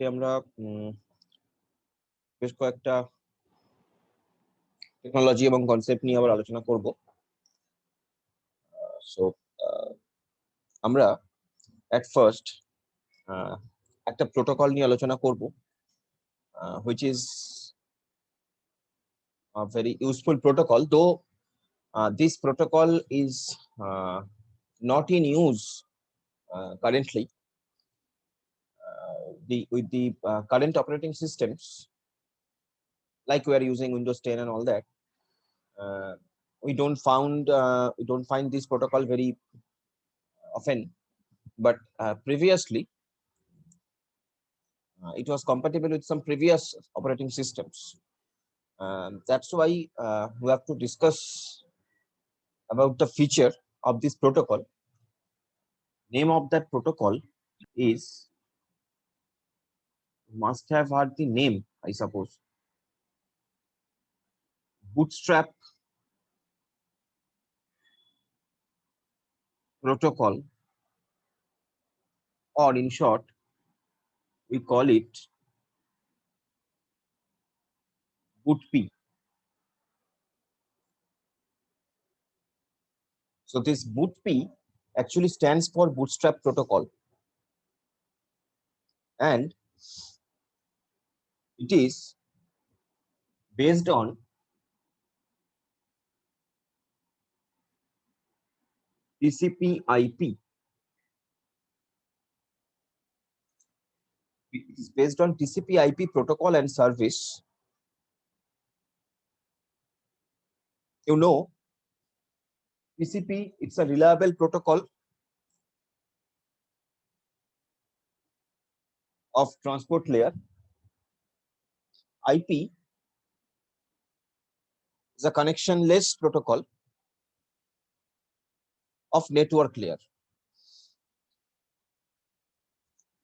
আজকে আমরা বেশ কয়েকটা টেকনোলজি এবং কনসেপ্ট নিয়ে আবার আলোচনা করব। সো আমরা এট ফার্স্ট একটা প্রোটোকল নিয়ে আলোচনা করব, which is a very useful protocol, though this protocol is not in use currently. With the current operating systems, like we are using Windows 10 and all that, we don't find this protocol very often, but previously it was compatible with some previous operating systems. That's why we have to discuss about the feature of this protocol. Name of that protocol is, must have heard the name, I suppose, Bootstrap protocol, or in short we call it BootP. So this BootP actually stands for Bootstrap protocol, and it is based on TCP/IP. It is based on TCP/IP protocol and service. You know, TCP, it's a reliable protocol of transport layer. IP is a connectionless protocol of network layer.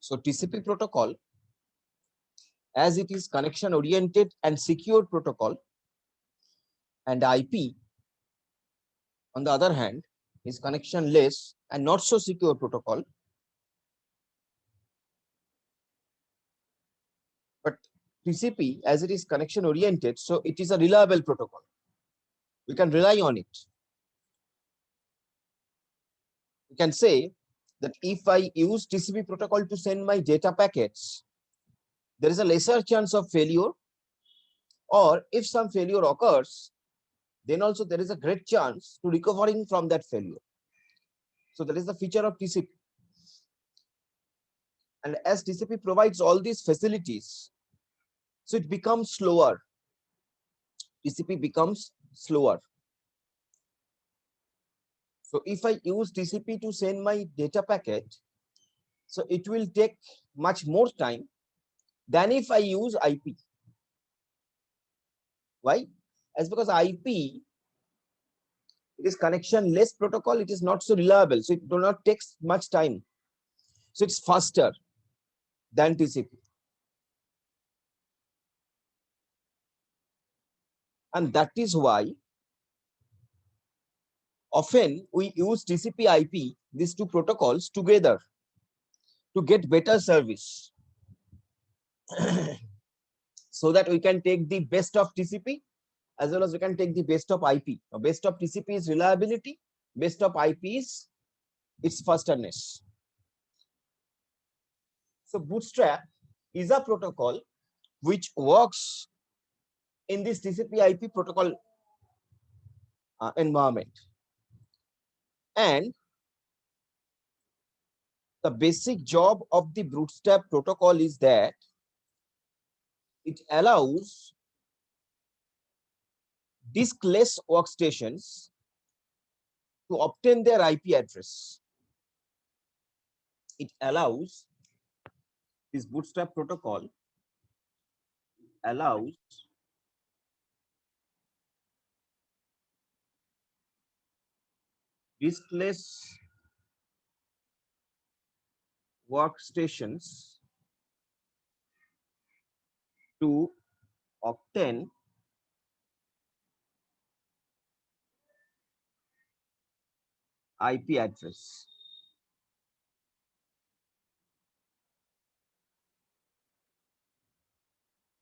So TCP protocol, as it is connection oriented and secure protocol, and IP on the other hand is connectionless and not so secure protocol. But TCP, as it is connection oriented, so it is a reliable protocol. We can rely on it. We can say that if I use TCP protocol to send my data packets, there is a lesser chance of failure, or if some failure occurs, then also there is a great chance to recovering from that failure. So that is the feature of TCP. And as TCP provides all these facilities, so it becomes slower. TCP becomes slower. So if I use TCP to send my data packet, so it will take much more time than if I use IP. Why? As because IP, it is connectionless protocol, it is not so reliable, so it do not take much time. So it's faster than TCP. And that is why often we use TCP IP, these two protocols together to get better service. So that we can take the best of TCP as well as we can take the best of IP. Now, best of TCP is reliability, best of IP is its fasterness. So Bootstrap is a protocol which works in this TCP IP protocol environment. And the basic job of the Bootstrap protocol is that it allows diskless workstations to obtain their IP address. It allows, this Bootstrap protocol allows diskless workstations to obtain IP address.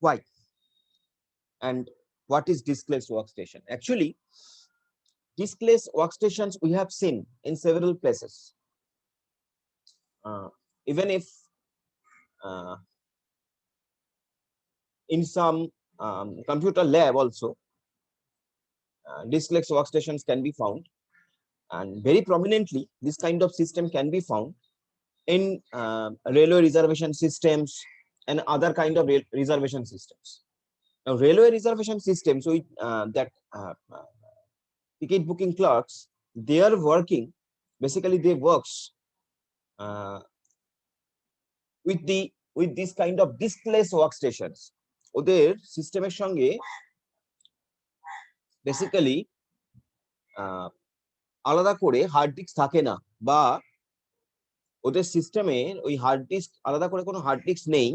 Why? And what is diskless workstation? Actually, diskless workstations we have seen in several places. Even if in some computer lab also, diskless workstations can be found, and very prominently this kind of system can be found in railway reservation systems and other kind of reservation systems. Now, railway reservation systems with ticket booking clerks, they are working, basically they works with this kind of diskless workstations. ওদের সিস্টেমের সঙ্গে basically আলাদা করে hard disk থাকে না, বা ওদের সিস্টেমে ওই হার্ড ডিস্ক আলাদা করে কোনো হার্ড ডিস্ক নেই।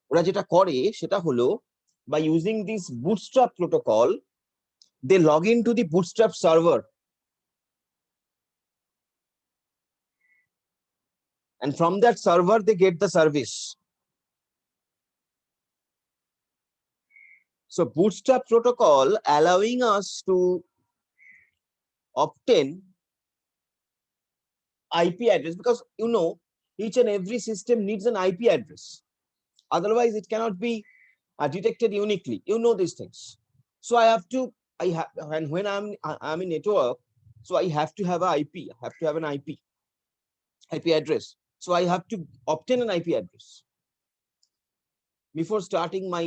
ওরা যেটা করে সেটা হলো, by using this bootstrap protocol, they log into the bootstrap server, and from that server they get the service. So bootstrap protocol allowing us to obtain IP address, because you know each and every system needs an IP address, otherwise it cannot be detected uniquely. You know these things. So I have to, and when I'm in network, so I have to have an IP, I have to have an IP address. So I have to obtain an IP address before starting my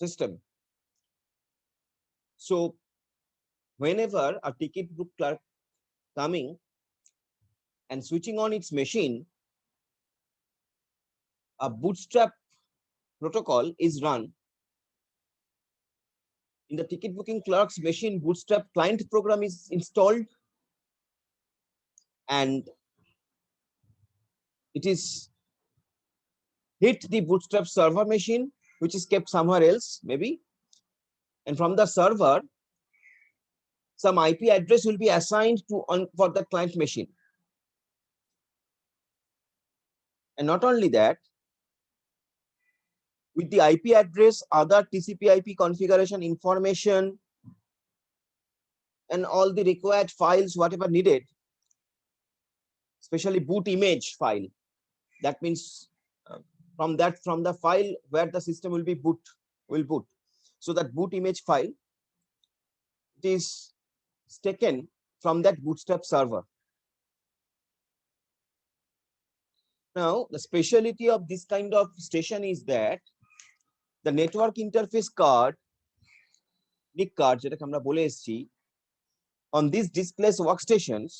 system. So whenever a ticket book clerk coming and switching on its machine, a bootstrap protocol is run. In the ticket booking clerk's machine, bootstrap client program is installed, and it is hit the bootstrap server machine, which is kept somewhere else maybe, and from the server some IP address will be assigned to for the client machine. And not only that, with the IP address, other TCP/IP configuration information and all the required files, whatever needed, especially boot image file, that means from the file where the system will be boot. So that boot image file, it is taken from that bootstrap server. Now the speciality of this kind of station is that the network interface card, NIC card, যেটাকে আমরা বলে এসেছি, on these diskless workstations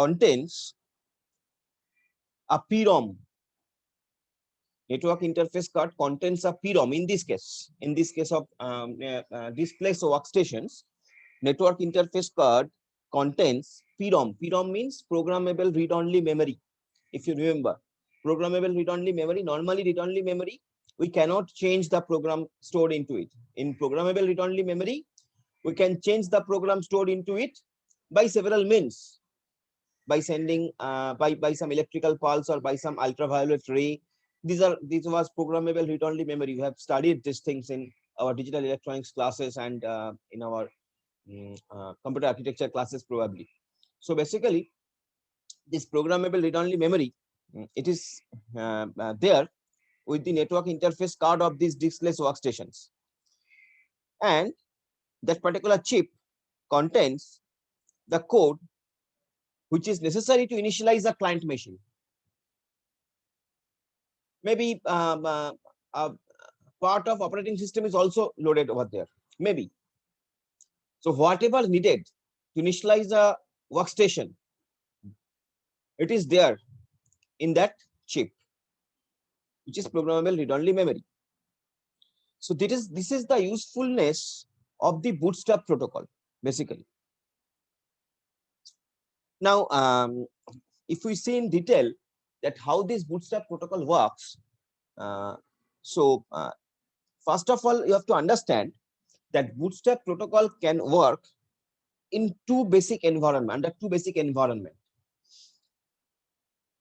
contains a PROM. Network interface card contains a PROM. In this case of diskless workstations, network interface card contains PROM. PROM means programmable read-only memory. If you remember, programmable read-only memory, normally read-only memory, we cannot change the program stored into it. In programmable read-only memory, we can change the program stored into it by several means, by sending by some electrical pulse or by some ultraviolet ray. This was programmable read-only memory. We have studied these things in our digital electronics classes and in our computer architecture classes probably. So basically, this programmable read-only memory, it is there with the network interface card of these diskless workstations, and that particular chip contains the code which is necessary to initialize a client machine. Maybe a part of operating system is also loaded over there, maybe. So whatever needed to initialize a workstation, it is there in that chip, which is programmable read-only memory. So this is the usefulness of the bootstrap protocol, basically. Now, if we see in detail that how this bootstrap protocol works, first of all, you have to understand that bootstrap protocol can work in under two basic environment.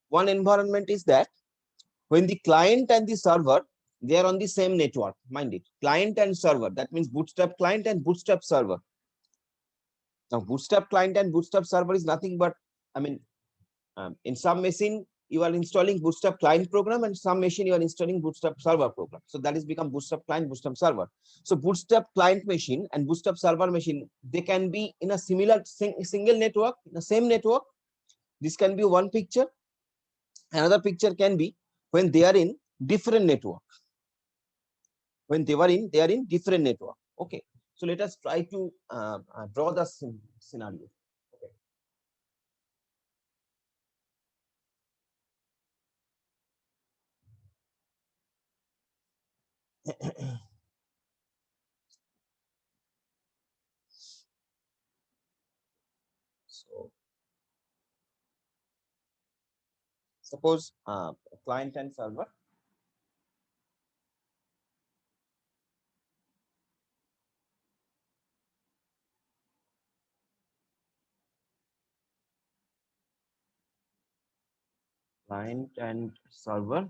One environment is that when the client and the server, they are on the same network, mind it, client and server. That means Bootstrap client and Bootstrap server. Now, Bootstrap client and Bootstrap server is nothing but, I mean, in some machine, you are installing Bootstrap client program, and some machine you are installing Bootstrap server program. So that is become Bootstrap client, Bootstrap server. So Bootstrap client machine and Bootstrap server machine, they can be in a similar single network, in the same network. This can be one picture. Another picture can be when they are in different network. When they are in different network. Okay. So let us try to draw the scenario. Okay. So suppose client and server. Client and server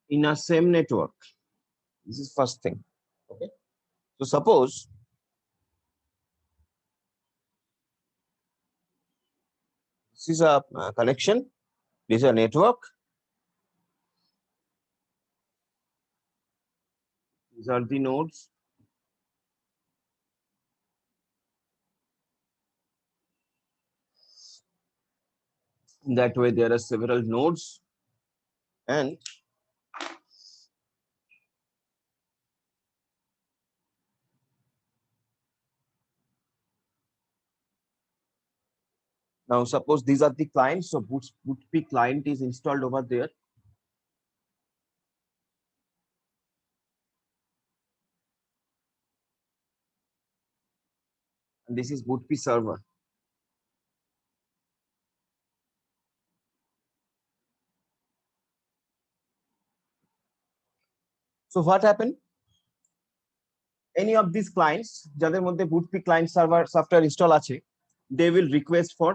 in a same network. This is first thing. Okay. So suppose this is a connection. This is a network. These are the nodes. In that way, there are several nodes, and now suppose these are the clients. So Bootstrap client is installed over there. And this is Bootstrap server. So what happened? Any of these clients, যাদের মধ্যে Bootstrap client server software install আছে, they will request for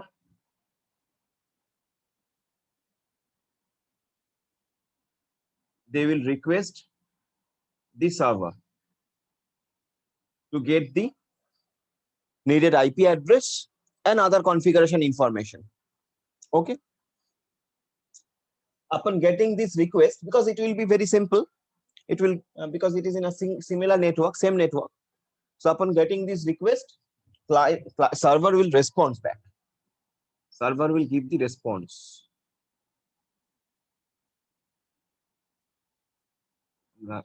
the server to get the needed IP address and other configuration information. Okay. Upon getting this request, because it will be very simple, it will because it is in a similar network, same network. So upon getting this request, server will respond back. Server will give the response.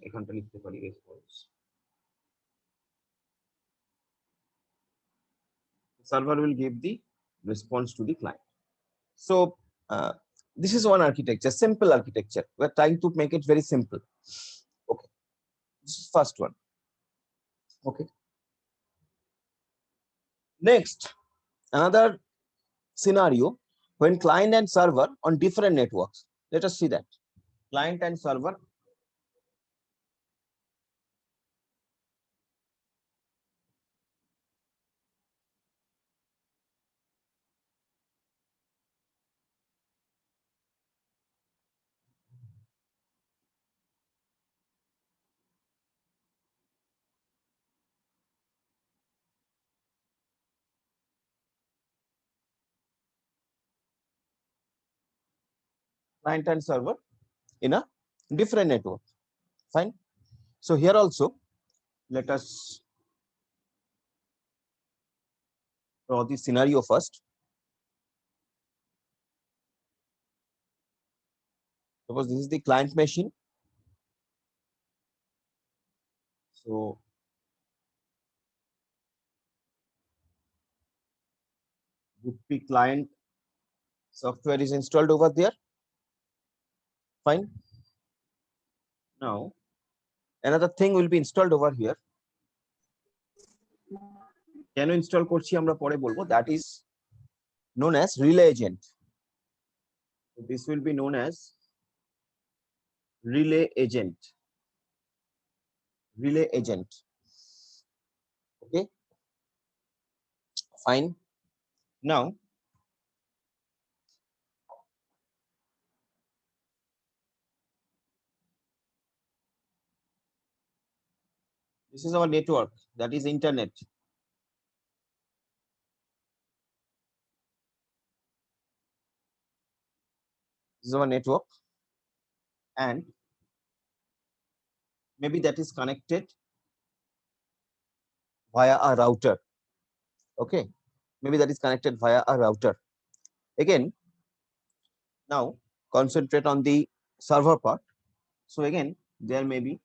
এখানটা লিখতে পারি response. Server will give the response to the client. So this is one architecture, simple architecture. We're trying to make it very simple. Okay. This is first one. Okay. Next, another scenario when client and server on different networks. Let us see that. Client and server. Client and server in a different network. Fine. So here also, let us draw the scenario first. Suppose this is the client machine. So Bootstrap client software is installed over there. Fine. Now, another thing will be installed over here. Can install করছি আমরা পরে বলবো, that is known as relay agent. So this will be known as relay agent. Relay agent. Fine. Now, this is our network, that is internet. This is our network, and maybe that is connected via a router. Okay, maybe that is connected via a router. Again, now concentrate on the server part. So again, there may be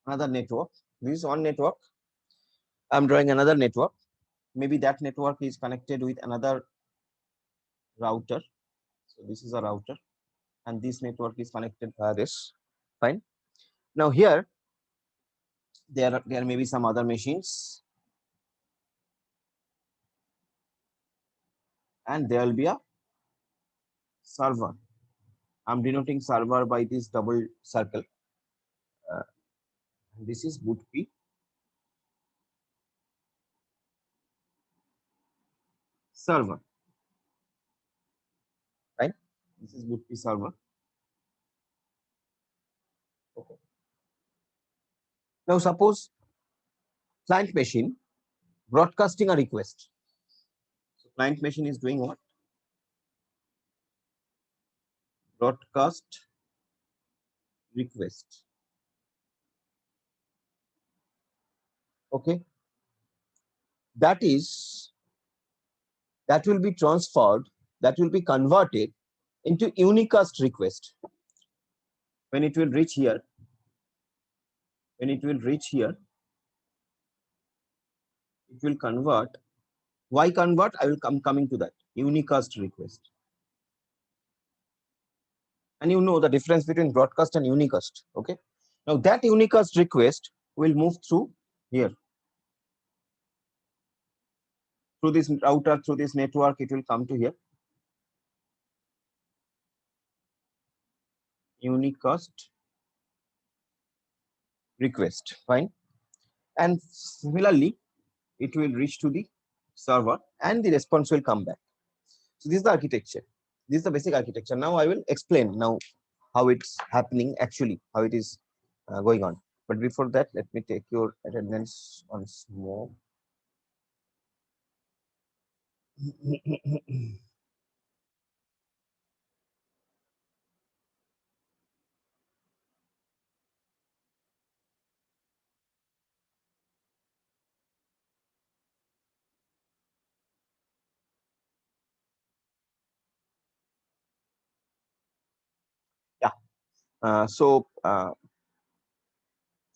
another network. This is one network. I'm drawing another network. Maybe that network is connected with another router. So this is a router, and this network is connected via this. Fine. Now here, there may be some other machines, and there will be a server. I'm denoting server by this double circle. This is boot P server, right? This is boot P server. Okay. Now suppose client machine broadcasting a request. So client machine is doing what? Broadcast request. Okay. That will be transferred, that will be converted into unicast request. When it will reach here, it will convert. Why convert? I will coming to that. Unicast request. And you know the difference between broadcast and unicast. Okay. Now that unicast request will move through here. Through this router, through this network, it will come to here. Unicast request. Fine. And similarly, it will reach to the server and the response will come back. So this is the architecture. This is the basic architecture. Now I will explain now how it's happening actually, how it is going on. But before that, let me take your attendance once more. Yeah. So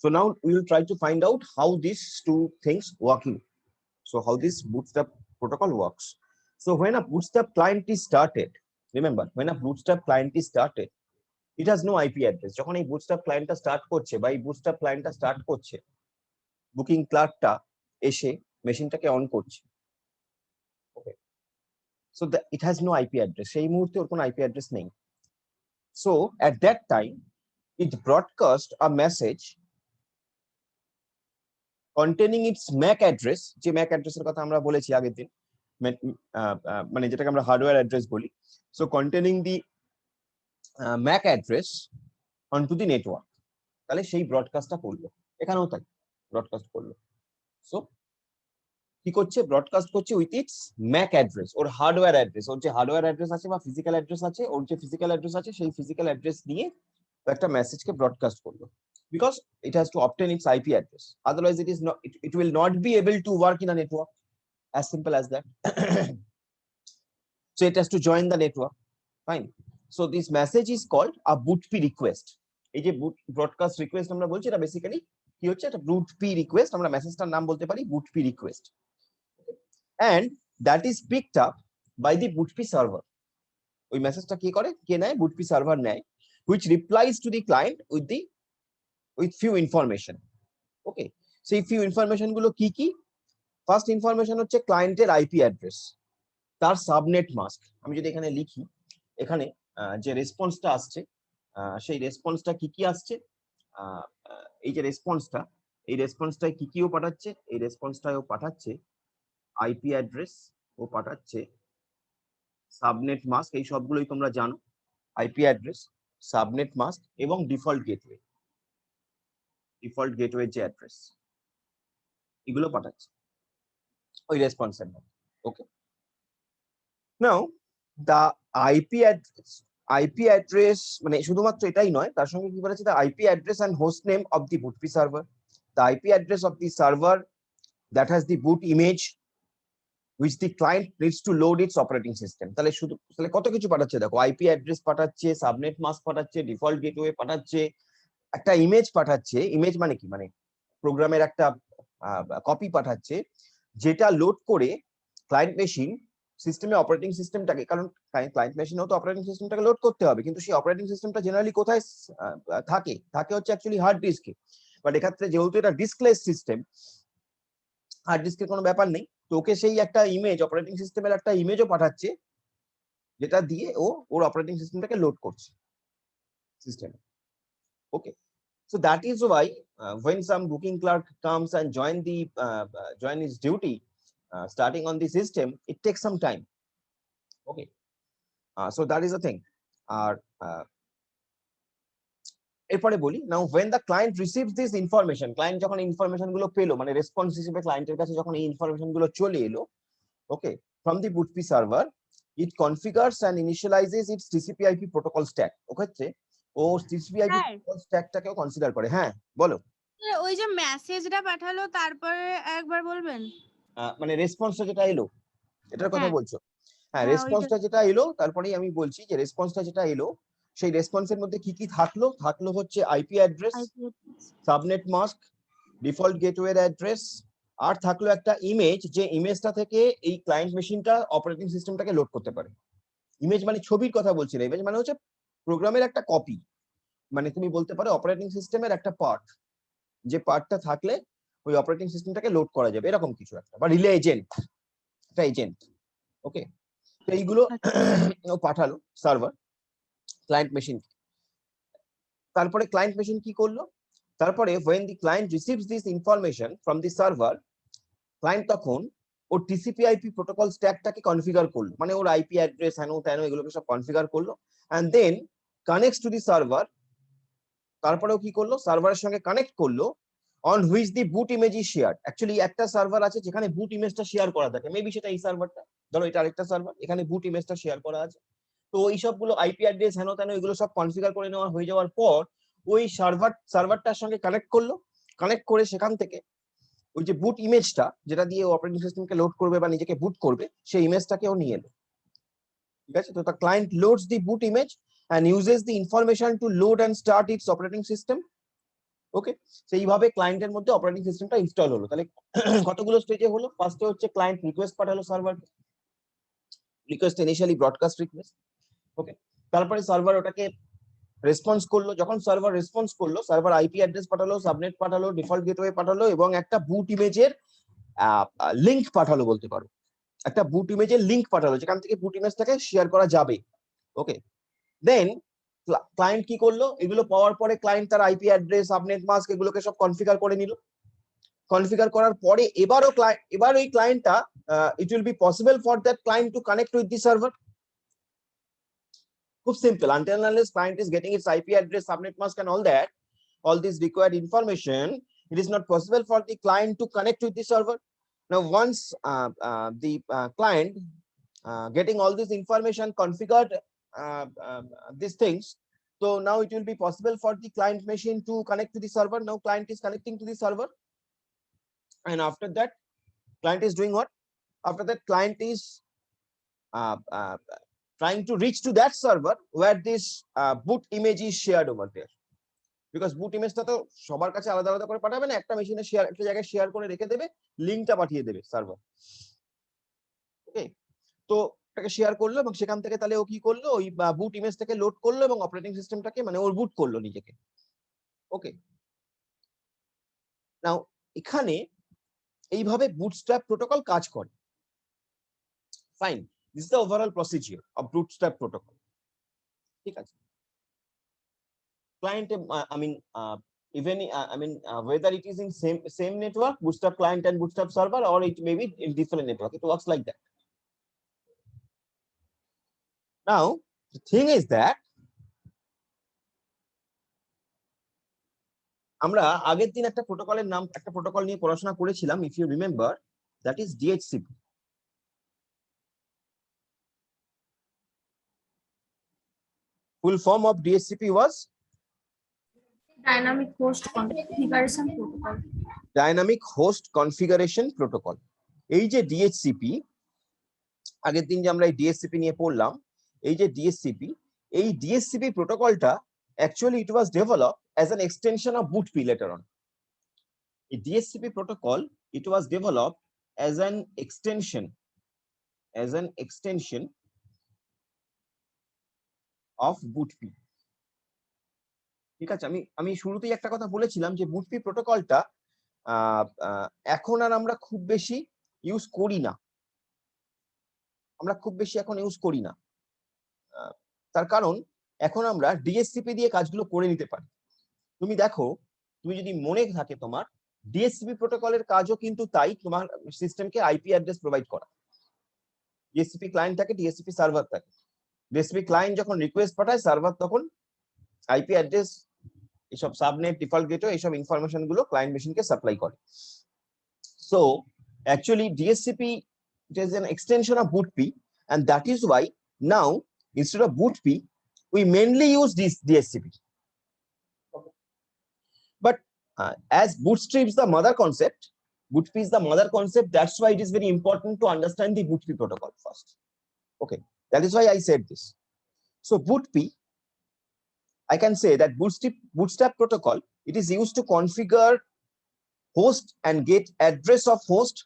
now we will try to find out how these two things working. So how this Bootstrap protocol works. So when a Bootstrap client is started, remember, when a Bootstrap client is started, it has no IP address. যখন এই Bootstrap clientটা start করছে বা এই Bootstrap clientটা start করছে, booking ক্লার্কটা এসে মেশিনটাকে on করছে। ওকে, so it has no IP address. সেই মুহূর্তে ওর কোনো IP address নেই। So at that time, it broadcast a message containing its MAC address, যে MAC অ্যাড্রেসের কথা আমরা বলেছি আগের দিন, মানে যেটাকে আমরা হার্ডওয়্যার অ্যাড্রেস বলি। So containing the MAC address onto the network, তাহলে সেই ব্রডকাস্টটা করলো, এখানেও তাই ব্রডকাস্ট করলো। সো কি করছে? ব্রডকাস্ট করছে উইথ ইটস ম্যাক অ্যাড্রেস, ওর হার্ডওয়্যার অ্যাড্রেস, ওর যে হার্ডওয়্যার অ্যাড্রেস আছে বা ফিজিক্যাল অ্যাড্রেস আছে, ওর যে ফিজিক্যাল অ্যাড্রেস আছে সেই ফিজিক্যাল অ্যাড্রেস নিয়ে একটা মেসেজকে ব্রডকাস্ট করলো, because it has to obtain its IP address, otherwise it is not, it will not be able to work in a network, as simple as that. So it has to join the network. Fine. So this message is called a bootp request. এই যে broadcast request আমরা বলছি, এটা basically কি হচ্ছে? এটা bootp request, আমরা মেসেজটার নাম বলতে পারি bootp request, and that is picked up by the bootp server. ওই মেসেজটা কি করে? কে নেয়? bootp server নেয়, which replies to the client with few information. ওকে, সেই few information গুলো কি কি? ফার্স্ট ইনফরমেশন হচ্ছে ক্লায়েন্টের আইপি অ্যাড্রেস, তার সাবনেট মাস্ক। আমি যদি এখানে লিখি, এখানে যে রেসপন্সটা আসছে, সেই রেসপন্সটা কি কি আসছে, এই যে রেসপন্সটা, এই রেসপন্সটায় কি কিও পাঠাচ্ছে, এই রেসপন্সটাও পাঠাচ্ছে আইপি অ্যাড্রেস ও পাঠাচ্ছে সাবনেট মাস্ক, এই সবগুলোই তোমরা জানো। আইপি অ্যাড্রেস, সাবনেট মাস্ক এবং ডিফল্ট গেটওয়ে, ডিফল্ট গেটওয়ে যে অ্যাড্রেস, এগুলো পাঠাচ্ছে ওই রেসপন্সের মধ্যে। Okay, now the IP address, IP address মানে শুধুমাত্র এটাই নয়, তার সঙ্গে কি বলেছে, the IP address and host name of the BOOTP server, the IP address of the server that has the boot image which the client needs to load its operating system। তাহলে শুধু তাহলে কত কিছু পাঠাচ্ছে দেখো, আইপি অ্যাড্রেস পাঠাচ্ছে, subnet mask পাঠাচ্ছে, default gateway পাঠাচ্ছে, একটা ইমেজ পাঠাচ্ছে। ইমেজ মানে কি, মানে প্রোগ্রামের একটা কপি পাঠাচ্ছে, যেটা লোড করে ক্লায়েন্ট মেশিন সিস্টেমে অপারেটিং সিস্টেমটাকে, কারণ ক্লায়েন্ট মেশিনেও তো অপারেটিং সিস্টেমটাকে লোড করতে হবে, কিন্তু সেই অপারেটিং সিস্টেমটা জেনারেলি কোথায় থাকে, থাকে হচ্ছে অ্যাকচুয়ালি হার্ড ডিস্কে। বাট এক্ষেত্রে যেহেতু এটা ডিস্কলেস সিস্টেম, হার্ড ডিস্কের কোনো ব্যাপার নেই, তো ওকে সেই একটা ইমেজ, অপারেটিং সিস্টেমের একটা ইমেজও পাঠাচ্ছে, যেটা দিয়ে ও ওর অপারেটিং সিস্টেমটাকে লোড করছে সিস্টেমে। ওকে, so that is why when some booking clerk comes and join his duty starting on the system, it takes some time. Okay, so that is the thing. আর এরপরে বলি, নাও when the client receives this information, client যখন information গুলো পেলো, মানে response হিসেবে ক্লায়েন্টের কাছে যখন এই ইনফরমেশন গুলো চলে এলো, ওকে, from the bootp server, it configures and initializes its TCP/IP protocol stack। ওক্ষেত্রে O TCP/IP sir, protocol stackটাকেও consider করে। হ্যাঁ বলো। ওই যে মেসেজটা পাঠালো তারপরে একবার বলবেন? মানে রেসপন্সটা যেটা এলো, এটার কথা হ্যাঁ বলছো? হ্যাঁ, হ্যাঁ ওইটা। রেসপন্সটা যেটা এলো, তারপরেই আমি বলছি যে রেসপন্সটা যেটা এলো, সেই রেসপন্সের মধ্যে কি কি থাকলো, থাকলো হচ্ছে IP address, subnet mask, default gateway address, আর থাকলো একটা ইমেজ, যে ইমেজটা থেকে এই ক্লায়েন্ট মেশিনটা অপারেটিং সিস্টেমটাকে লোড করতে পারে। ইমেজ মানে ছবির কথা বলছি না, ইমেজ মানে হচ্ছে প্রোগ্রামের একটা কপি, মানে তুমি বলতে পারো অপারেটিং সিস্টেমের একটা পার্ট, যে পার্টটা থাকলে ওই অপারেটিং সিস্টেমটাকে লোড করা যাবে, এরকম কিছু একটা, বা রিলে এজেন্ট, একটা এজেন্ট। ওকে, তো এইগুলো ও পাঠালো সার্ভার ক্লায়েন্ট মেশিন। তারপরে ক্লায়েন্ট মেশিন কি করলো, তারপরে when the client receives this information from the server, client তখন ওর TCP/IP প্রোটোকল স্ট্যাকটাকে কনফিগার করলো, মানে ওর আইপি অ্যাড্রেস হ্যানো ত্যানো এগুলোকে সব কনফিগার করলো, and then connects to the server। তারপরেও কি করলো, সার্ভারের সঙ্গে কানেক্ট করলো, on which the boot image is shared। Actually একটা সার্ভার আছে যেখানে বুট ইমেজটা শেয়ার করা থাকে, মেবি সেটা এই সার্ভারটা, ধরো এটা আরেকটা সার্ভার, এখানে বুট ইমেজটা শেয়ার করা আছে। তো ওই সবগুলো আইপি অ্যাড্রেস হেন তেন এগুলো সব কনফিগার করে নেওয়া হয়ে যাওয়ার পর, ওই সার্ভারটার সঙ্গে কানেক্ট করলো, কানেক্ট করে সেখান থেকে ওই যে বুট ইমেজটা, যেটা দিয়ে অপারেটিং সিস্টেমকে লোড করবে বা নিজেকে বুট করবে, সেই ইমেজটাকে ও নিয়ে এলো। ঠিক আছে, তো the client loads the boot image and uses the information to load and start its operating system। ওকে, সেইভাবে ক্লায়েন্টের মধ্যে অপারেটিং সিস্টেমটা ইনস্টল হলো। তাহলে কতগুলো স্টেজে হলো, ফার্স্টে হচ্ছে ক্লায়েন্ট রিকোয়েস্ট পাঠালো server, request initially broadcast request. Okay, তারপরে সার্ভার ওটাকে রেসপন্স করলো, যখন সার্ভার রেসপন্স করলো, সার্ভার আইপি অ্যাড্রেস পাঠালো, সাবনেট পাঠালো, ডিফল্ট গেটওয়ে পাঠালো, এবং একটা বুট ইমেজের লিংক পাঠালো বলতে পারো, একটা বুট ইমেজের লিংক পাঠালো যেখান থেকে বুট ইমেজটাকে শেয়ার করা যাবে। ওকে, দেন ক্লায়েন্ট কি করলো, এগুলো পাওয়ার পরে ক্লায়েন্ট তার আইপি অ্যাড্রেস, সাবনেট মাস্ক এগুলোকে সব কনফিগার করে নিল। কনফিগার করার পরে এবার ওই ক্লায়েন্টটা, it will be possible for that client to connect with the server. খুব simple, until and unless client is getting its IP address, subnet mask and all that, all this required information, it is not possible for the client to connect with the server. Now once the client getting all this information configured, these things, so now it will be possible for the client machine to connect to the server. Now client is connecting to the server, and after that client is doing what, after that client is uh, uh, trying to reach to that server where this boot image is shared over there, because boot ইমেজটা তো সবার কাছে আলাদা আলাদা করে পাঠাবে না, একটা মেশিনে শেয়ার, একটা জায়গায় শেয়ার করে রেখে দেবে, লিংকটা পাঠিয়ে দেবে সার্ভার। ওকে, তো এটাকে শেয়ার করলো, এবং সেখান থেকে তাহলে ও কি করলো, ওই বুট ইমেজটাকে লোড করলো এবং অপারেটিং সিস্টেমটাকে মানে ওর বুট করলো নিজেকে। ওকে, নাও এখানে এইভাবে বুটস্ট্র্যাপ প্রোটোকল কাজ করে। Fine, this is the overall procedure of bootstrap protocol. ঠিক আছে, ক্লায়েন্টে I mean even whether it is in same network, Bootstrap client and Bootstrap server, or it may be in different network. It works like that. Now the thing is that আমরা আগের দিন একটা protocol নিয়ে পড়াশোনা করেছিলাম, if you remember, that is DHCP. Full form of DHCP was Dynamic Host Configuration Protocol. Dynamic Host Configuration Protocol. এই যে DHCP, আগের দিন যে আমরা এই DHCP নিয়ে পড়লাম, এই যে DHCP, এই DHCP প্রোটোকলটা actually it was developed as an extension of BOOTP later on. The DHCP protocol, it was developed as an extension of BOOTP. ঠিক আছে, আমি শুরুতেই একটা কথা বলেছিলাম যে BOOTP প্রোটোকলটা এখন আর আমরা খুব বেশি ইউজ করি না, এখন ইউজ করি না। তার কারণ এখন আমরা DHCP দিয়ে কাজগুলো করে নিতে পারি। তুমি দেখো, তুমি যদি মনে থাকে তোমার, DHCP প্রোটোকলের কাজও কিন্তু তাই, তোমার সিস্টেমকে আইপি অ্যাড্রেস প্রোভাইড করা। DHCP ক্লায়েন্ট থাকে, DHCP সার্ভার থাকে। DHCP ক্লায়েন্ট যখন রিকোয়েস্ট পাঠায়, সার্ভার তখন আইপি অ্যাড্রেস, এইসব সাবনেট, ডিফল্ট গেটওয়ে, এইসব ইনফরমেশন গুলো ক্লায়েন্ট মেশিনকে সাপ্লাই করে। So actually DHCP it is an extension of BOOTP, and that is why now instead of BOOTP we mainly use this DHCP. But as Bootstrap is the mother concept, BOOTP is the mother concept, that's why it is very important to understand the BOOTP protocol first. Okay, that is why I said this. So BOOTP, I can say that Bootstrap protocol, it is used to configure host and get address of host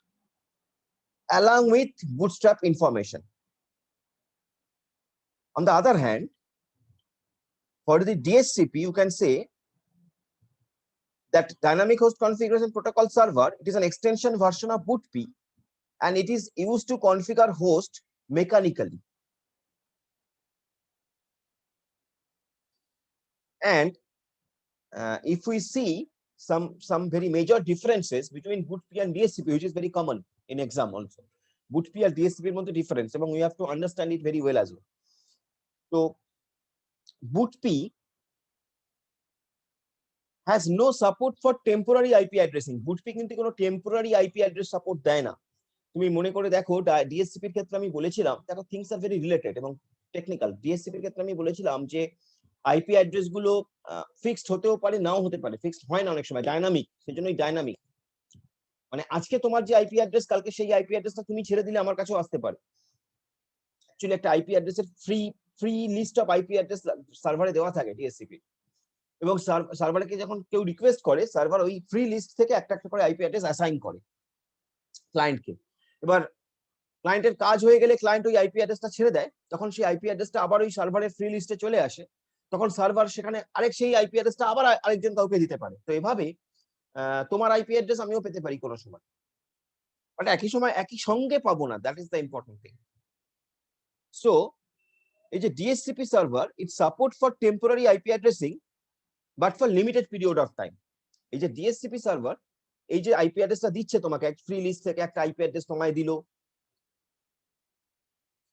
along with Bootstrap information. On the other hand, for the DHCP, you can say that Dynamic Host Configuration Protocol Server, it is an extension version of BOOTP, and it is used to configure host mechanically. And if we see some very major differences between BOOTP and DHCP, which is very common in exam also. BOOTP and DHCP মধ্যে difference, এবং we have to understand it very well as well. So BOOTP has no support for temporary IP addressing. BOOTP কিন্তু কোনো temporary IP address support দেয় না। তুমি মনে করে দেখো, DHCP এর ক্ষেত্রে আমি বলেছিলাম, দেখো things are very related এবং টেকনিক্যাল। DHCP এর ক্ষেত্রে আমি বলেছিলাম যে আইপি অ্যাড্রেস গুলো ফিক্সড হতেও পারে, নাও হতে পারে, ফিক্সড হয় না অনেক সময়, ডাইনামিক। সেজন্যই ডাইনামিক, মানে আজকে তোমার যে আইপি অ্যাড্রেস, কালকে সেই আইপি অ্যাড্রেসটা তুমি ছেড়ে দিলে আমার কাছেও আসতে পারে। অ্যাকচুয়ালি একটা আইপি অ্যাড্রেসের free list of IP address সার্ভারে দেওয়া থাকে ডিএসসিপি, এবং সার্ভারকে যখন কেউ রিকোয়েস্ট করে, সার্ভার ওই ফ্রি লিস্ট থেকে একটা একটা করে আইপি অ্যাড্রেস অ্যাসাইন করে ক্লায়েন্টকে। এবার ক্লায়েন্টের কাজ হয়ে গেলে ক্লায়েন্ট ওই আইপি অ্যাড্রেসটা ছেড়ে দেয়, তখন সেই আইপি অ্যাড্রেসটা আবার ওই সার্ভারের ফ্রি লিস্টে চলে আসে, তখন সার্ভার সেখানে সেই আইপি অ্যাড্রেসটা আবার আরেকজন কাউকে দিতে পারে। তো এভাবে তোমার আইপি অ্যাড্রেস আমিও পেতে পারি কোনো সময়, বাট একই সময় একই সঙ্গে পাবো না, that is the important thing. So এই যে DSCP server, it support for temporary IP addressing but for limited period of time. এই যে ডিএসসিপি সার্ভার, এই যে আইপি অ্যাড্রেসটা দিচ্ছে তোমাকে, এক ফ্রি লিস্ট থেকে একটা আইপি অ্যাড্রেস তোমায় দিল,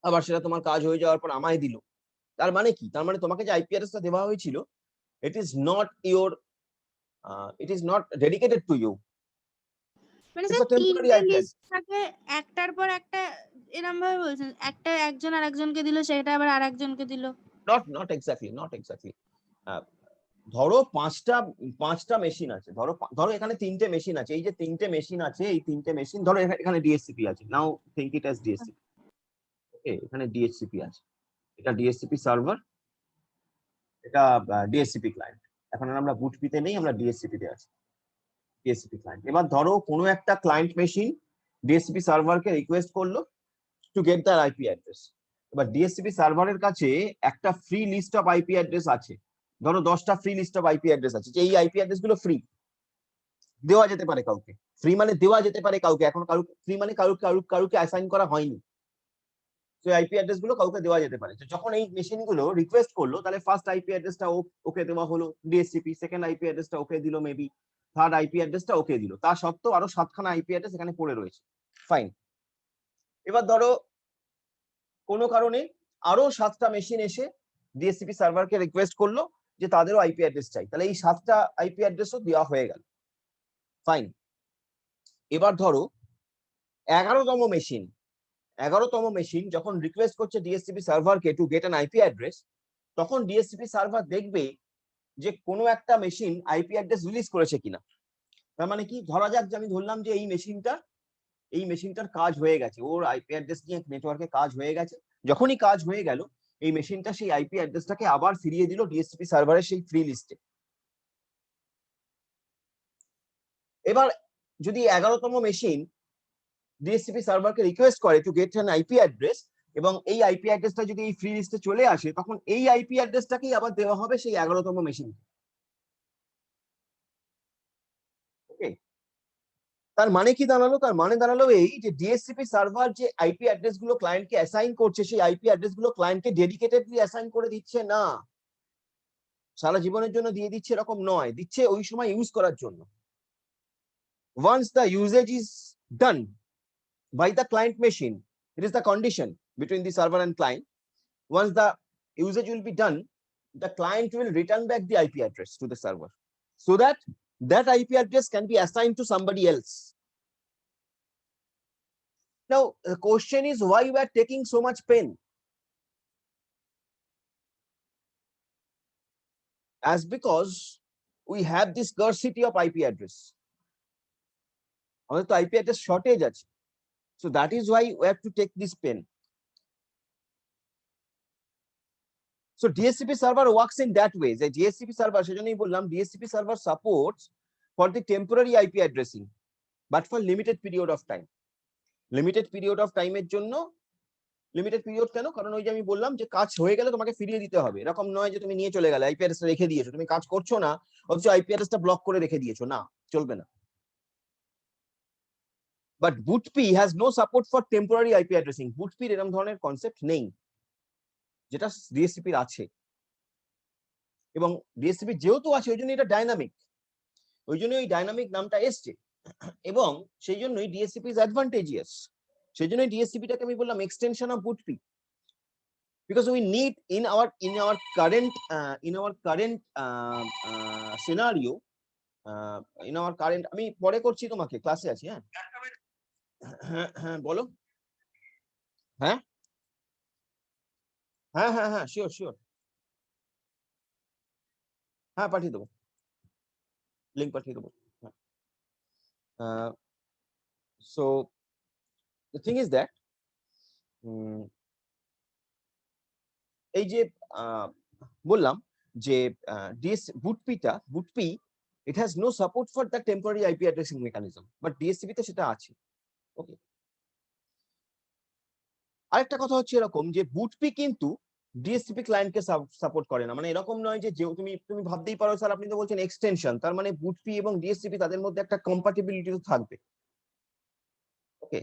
আবার সেটা তোমার কাজ হয়ে যাওয়ার পর আমায় দিল। তার মানে কি? তার মানে তোমাকে যে আইপি অ্যাড্রেসটা দেওয়া হয়েছিল, it is not dedicated to you. মানে It's স্যার a temporary তিনটে IP লিস্ট address. থাকে, একটার পর একটা, এরকম ভাবে বলছেন, একটা একজন আরেকজনকে দিল, সেটা আবার আরেকজনকে দিল। Not exactly. ধরো পাঁচটা মেশিন আছে, ধরো এখানে তিনটে মেশিন আছে, এই যে তিনটে মেশিন আছে, এই তিনটে মেশিন ধরো এখানে ডিএসসিপি আছে, নাও থিংক ইট অ্যাজ ডিএসসিপি। ওকে, এখানে ডিএসসিপি আছে, এটা ডিএসসিপি সার্ভার, এটা ডিএসসিপি ক্লায়েন্ট। এখন আমরা বুটপিতে নেই, আমরা ডিএসসিপি তে আছি, ডিএসসিপি ক্লায়েন্ট। এবার ধরো কোনো একটা ক্লায়েন্ট মেশিন ডিএসসিপি সার্ভারকে রিকোয়েস্ট করলো to get the IP address. এবার ডিএসসিপি সার্ভারের কাছে একটা free list of IP address আছে, ধরো 10টা free list of IP address আছে, যে এই আইপি অ্যাড্রেস গুলো ফ্রি, দেওয়া যেতে পারে কাউকে। ফ্রি মানে দেওয়া যেতে পারে কাউকে, এখন ফ্রি মানে কারুকে অ্যাসাইন করা হয়নি। তো আইপি অ্যাড্রেস গুলো কাউকে দেওয়া যেতে পারে। তো যখন এই মেশিন গুলো রিকোয়েস্ট করলো, তাহলে ফার্স্ট আইপি অ্যাড্রেসটা ওকে দেওয়া হলো ডিএসসিপি, সেকেন্ড আইপি অ্যাড্রেসটা ওকে দিল মেবি, থার্ড আইপি অ্যাড্রেসটা ওকে দিল। তা সত্ত্বেও আরো 7খানা আইপি অ্যাড্রেস এখানে পড়ে রয়েছে। ফাইন। এবার ধরো কোনো কারণে আরো 7টা মেশিন এসে ডিএসসিপি সার্ভারকে রিকোয়েস্ট করলো যে তাদেরও আইপি অ্যাড্রেস চাই, তাহলে এই 7টা আইপি অ্যাড্রেসও দেওয়া হয়ে গেল। ফাইন। এবার ধরো 11তম মেশিন যখন রিকোয়েস্ট করছে ডিএসসিপি সার্ভারকে to get an IP address, তখন ডিএসসিপি সার্ভার দেখবে যে কোনো একটা মেশিন আইপি অ্যাড্রেস রিলিজ করেছে কিনা। তার মানে কি, ধরা যাক যে আমি ধরলাম যে এই মেশিনটার কাজ হয়ে গেছে, ওর আইপি অ্যাড্রেস নিয়ে নেটওয়ার্কে কাজ হয়ে গেছে। যখনই কাজ হয়ে গেল, এই মেশিনটা সেই আইপি অ্যাড্রেসটাকে আবার ফিরিয়ে দিল ডিএসসিপি সার্ভারের সেই ফ্রি লিস্টে। এবার যদি 11তম মেশিন ডিএসসিপি সার্ভারকে রিকোয়েস্ট করে two get an IP address, এবং এই আইপি অ্যাড্রেসটা যদি এই ফ্রি লিস্টে চলে আসে, তখন এই আইপি অ্যাড্রেসটাকেই আবার দেওয়া হবে সেই 11তম মেশিন। ওকে, তার মানে কি দাঁড়ালো? তার মানে দাঁড়ালো এই যে ডিএসসিপি সার্ভার যে আইপি অ্যাড্রেস গুলো ক্লায়েন্টকে অ্যাসাইন করছে, সেই আইপি অ্যাড্রেস গুলো ক্লায়েন্টকে ডেডিকেটেডলি অ্যাসাইন করে দিচ্ছে না, সারা জীবনের জন্য দিয়ে দিচ্ছে এরকম নয়, দিচ্ছে ওই সময় ইউজ করার জন্য। Once the usage is done by the client machine, it is the condition between the server and client. Once the usage will be done, the client will return back the IP address to the server, so that that IP address can be assigned to somebody else. Now, the question is why we are taking so much pain? As because we have this scarcity of IP address. আমাদের তো IP address shortage আছে, so that is why we have to take this pain. So DHCP server works in that way. The DHCP server, সেজন্যই বললাম DHCP server supports for the temporary IP addressing, but for limited period of time. Limited period of time এর জন্য, limited period কেন? কারণ ওই যে আমি বললাম যে কাজ হয়ে গেলে তোমাকে ফিরিয়ে দিতে হবে। এরকম নয় যে তুমি নিয়ে চলে গেলে, আইপি অ্যাড্রেসটা রেখে দিয়েছো, তুমি কাজ করছো না অথচ আইপি অ্যাড্রেসটা ব্লক করে রেখে দিয়েছো, না, চলবে না। But BOOTP has no support for temporary IP addressing. বুটপির এরকম ধরনের কনসেপ্ট নেই, যেটা ডিএসসিপির আছে। এবং ডিএসসিপি যেহেতু আছে ওই জন্য এটা ডাইনামিক, ওই জন্য ওই ডাইনামিক নামটা এসছে, এবং সেই জন্যই ডিএসসিপি ইজ অ্যাডভান্টেজিয়াস। সেই জন্যই ডিএসসিপিটাকে আমি বললাম extension of BOOTP, because we need in our current scenario, in our current, আমি পরে করছি, তোমাকে ক্লাসে আছি। হ্যাঁ হ্যাঁ বলো। হ্যাঁ হ্যাঁ হ্যাঁ হ্যাঁ শিওর শিওর, হ্যাঁ পাঠিয়ে দেবো, লিঙ্ক পাঠিয়ে দেবো। So the thing is that, এই যে বললাম যে বুটপি it has no support for the temporary IP addressing mechanism, but DHCP তে সেটা আছে। ওকে, আরেকটা কথা হচ্ছে এরকম যে বুটপি কিন্তু ডিএসসিপি ক্লায়েন্টকে সাপোর্ট করে না। মানে এরকম নয় যে তুমি ভাবতেই পারো স্যার আপনি তো বলছেন এক্সটেনশন, তার মানে বুটপি এবং ডিএসসিপি তাদের মধ্যে একটা কম্পাটিবিলিটি তো থাকবে। ওকে,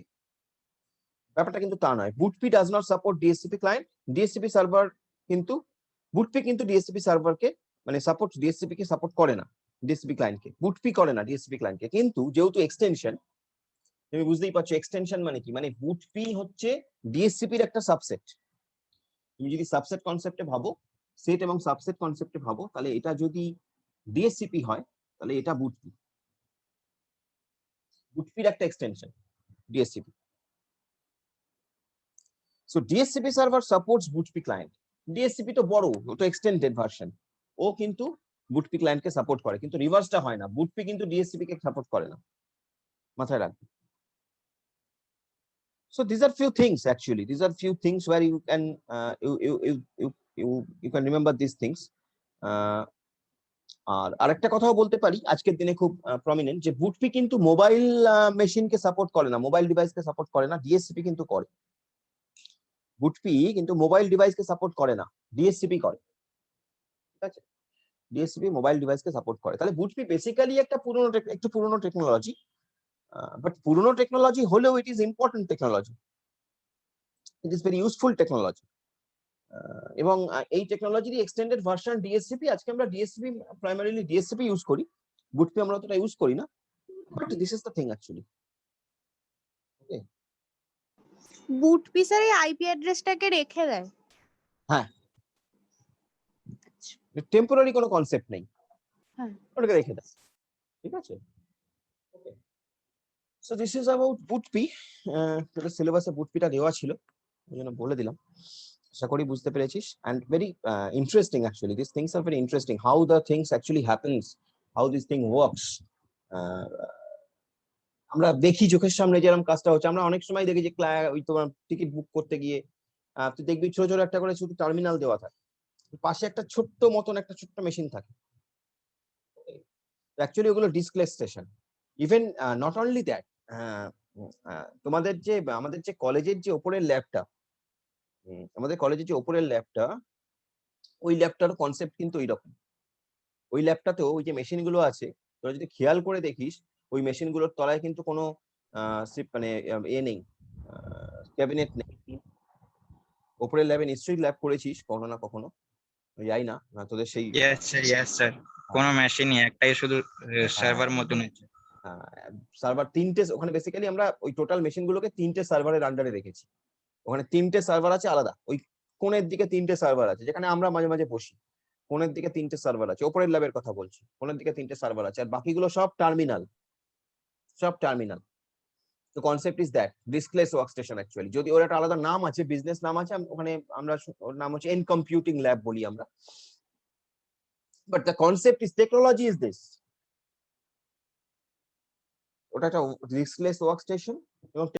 ব্যাপারটা কিন্তু তা নয়। BOOTP does not support DHCP client, DHCP server কিন্তু, বুটপি কিন্তু ডিএসসিপি সার্ভারকে মানে সাপোর্ট, ডিএসসিপি কে সাপোর্ট করে না, ডিএসসিপি ক্লায়েন্টকে, বুটপি করে না ডিএসসিপি ক্লায়েন্টকে। কিন্তু যেহেতু এক্সটেনশন, তুমি বুঝতেই পারছো এক্সটেনশন মানে কি, মানে বুটপি হচ্ছে ডিএসসিপির একটা সাবসেট। তুমি যদি সাবসেট কনসেপ্টে ভাবো, সেট এবং সাবসেট কনসেপ্টে ভাবো, তাহলে এটা যদি ডিএসসিপি হয় তাহলে এটা বুটপি, বুটপির একটা extension DHCP. So DHCP server supports BOOTP client. DHCP তো বড়, ওটা এক্সটেন্ডেড ভার্সন, ও কিন্তু বুটপি ক্লায়েন্টকে সাপোর্ট করে, কিন্তু রিভার্সটা হয় না, বুটপি কিন্তু ডিএসসিপি কে সাপোর্ট করে না, মাথায় রাখবে। So these are few things actually. These are few things where you can you can remember these things. আর আরেকটা কথাও বলতে পারি আজকের দিনে খুব প্রমিনেন্ট, যে বুটপি কিন্তু মোবাইল মেশিনকে সাপোর্ট করে না, মোবাইল ডিভাইসকে সাপোর্ট করে না, ডিএসসিপি কিন্তু করে। বুটপি কিন্তু মোবাইল ডিভাইসকে সাপোর্ট করে না, ডিএসসিপি করে। ঠিক আছে, ডিএসসিপি মোবাইল ডিভাইসকে সাপোর্ট করে। তাহলে বুটপি বেসিক্যালি একটু পুরনো টেকনোলজি, বাট পুরনো টেকনোলজি হলেও it is important technology. It is very useful technology. এবং এই টেকনোলজির এক্সটেন্ডেড ভার্সন ডিএসসিপি। আজকে আমরা ডিএসসিপি প্রাইমারিলি ডিএসসিপি ইউজ করি, বুটপি আমরা অতটা ইউজ করি না, but this is the thing actually. Okay, বুট পিসের এই আইপি অ্যাড্রেসটাকে রেখে দেয়। হ্যাঁ, টেম্পোরারি কোনো কনসেপ্ট নেই, হ্যাঁ। ওটাকে রেখে দেয়, ঠিক আছে। ওকে, সো দিস ইজ অ্যাবাউট বুটপি। তোদের সিলেবাসে বুটপিটা দেওয়া ছিল, ওই জন্য বলে দিলাম। আশা করি বুঝতে পেরেছিস। And very interesting actually, this things are very interesting, how the things actually happens, how this thing works. আমরা দেখি চোখের সামনে যেরকম কাজটা হচ্ছে, আমরা অনেক সময় দেখি যে ওই তোমার টিকিট বুক করতে গিয়ে তুই দেখবি ছোট ছোট একটা করে শুধু টার্মিনাল দেওয়া থাকে, পাশে একটা ছোট্ট মতন একটা ছোট্ট মেশিন থাকে। অ্যাকচুয়ালি ওগুলো display station. Even not only that, তোমাদের যে আমাদের যে কলেজের যে ওপরের ল্যাবটা, আমাদের কলেজের যে ওপরের ল্যাবটা, ওই ল্যাবটার কনসেপ্ট কিন্তু ওইরকম। ওই ল্যাবটাতেও ওই যে মেশিন গুলো আছে, তোরা যদি খেয়াল করে দেখিস, ওই মেশিন গুলোর তলায় কিন্তু কোনো মানে নেই, ক্যাবিনেট নেই। ওপরের ল্যাবে নিশ্চয়ই ল্যাব করেছিস কখনো না কখনো, যাই না তোদের সেই ইয়েস স্যার, কোনো মেশিনই একটাই শুধু সার্ভার মতন আছে। সার্ভার তিনটে, ওখানে বেসিক্যালি আমরা ওই টোটাল মেশিন গুলোকে তিনটে সার্ভারের আন্ডারে রেখেছি। ওখানে তিনটে সার্ভার আছে আলাদা, ওই কোণের দিকে তিনটে সার্ভার আছে যেখানে আমরা মাঝে মাঝে বসি, কোণের দিকে তিনটে সার্ভার আছে, ওপরের ল্যাবের কথা বলছি, কোণের দিকে তিনটে সার্ভার আছে, আর বাকিগুলো সব টার্মিনাল, সব টার্মিনাল। তো concept is that diskless workstation actually, যদি ওর একটা আলাদা নাম আছে, বিজনেস নাম আছে, ওখানে আমরা ওর নাম হচ্ছে এন কম্পিউটিং ল্যাব বলি আমরা, but the concept is technology is this. ওটা একটা ডিসক্লেস ওয়ার্কস্টেশন এবং